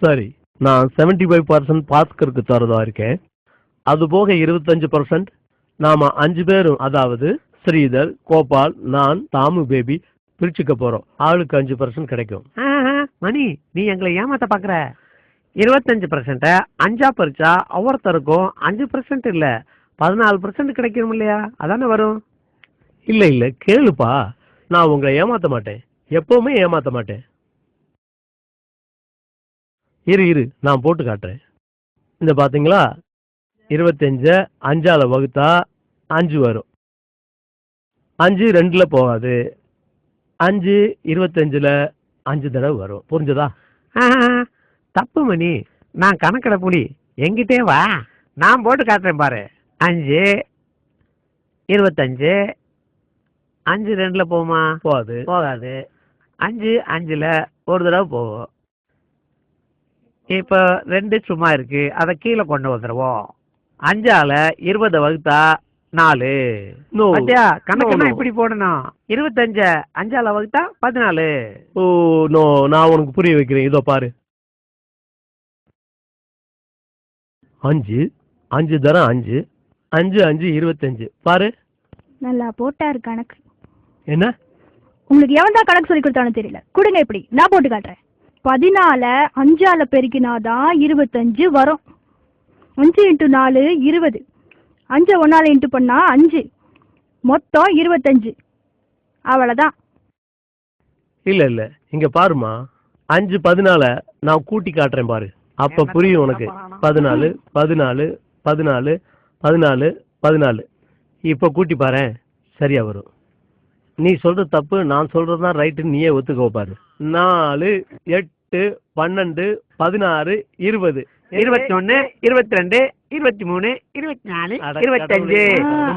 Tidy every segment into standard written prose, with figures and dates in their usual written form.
சரி, நான் 75% பாஸ்கருக்கு தரதா இருக்கேன். அது போக 25% நாம 5 பேரும், அதாவது ஸ்ரீதர், கோபால், நான், தாமு பேபி பிரிச்சுக்க போறோம். ஆளுக்கு 5% கிடைக்கும். மணி, நீ எங்களை ஏமாத்த பாக்குற. 25% 5ஆ பறிச்சா ஒவ்வொருத்தருக்கும் 5% இல்ல 14% கிடைக்கும் இல்லையா? அதானே வரும். இல்ல இல்ல, கேளுப்பா, நான் உங்களை ஏமாத்த மாட்டேன், எப்பவுமே ஏமாத்த மாட்டேன். இரு நான் போட்டு காட்டுறேன். இந்த பாத்தீங்களா, 25 5ஆல வகுத்தா 5 வரும். 5 2ல போகாது. 5 25ல 5 தடவை வரும். புரிஞ்சதா? தப்பு மணி, நான் கணக்கிட புலி. எங்கிட்டே வா, நான் போட்டு காட்டுறேன் பாரு. 5 25 5 2ல போகுமா? போகாது. 5 5ல ஒரு தடவை போகும். இப்போ 2 சும்மா இருக்கு, அதை கீழே கொண்டு வந்துடுவோம். 5ஆல 20 வகுத்தா 4. கணக்குன்னா இப்படி போடணும். 25 5ஆல வகுத்தா 14. ஓ நோ, நான் உனக்கு புரிய வைக்கிறேன். இதோ பாரு. 5 5 தரம் 5 5 5 25. பாரு, நல்லா போட்டாரு கணக்கு. என்ன உங்களுக்கு எவன் தான் கணக்கு சொல்லி கொடுத்தானு தெரியல. கொடுங்க, இப்படி நான் போட்டு காட்டுறேன். 14 5ஆல பெருக்கினாதான் 25 வரும். 5 × 4 20. 5 1ஆல இன்ட்டு பண்ணா 5, மொத்தம் 25. அவ்வளவுதான். இல்ல இங்க பாருமா, 5 14 நான் கூட்டி காட்டுறேன் பாரு, அப்ப புரியும் உனக்கு. 14 14 14 14 14. இப்ப கூட்டி பாரு, சரியா வரும். நீ சொல்றது தப்பு, நான் சொல்றதுதான் ரைட்டு, நீயே ஒத்துக்கோ பாரு. 4 8 12 16 20 21 22 23 24 25.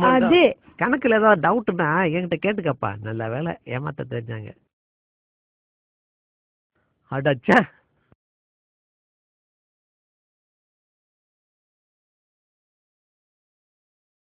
அது கணக்குல ஏதாவது டவுட்னா என்கிட்ட கேட்டுக்கப்பா. நல்ல வேலை ஏமாத்த தெரிஞ்சாங்க. அடச்சா.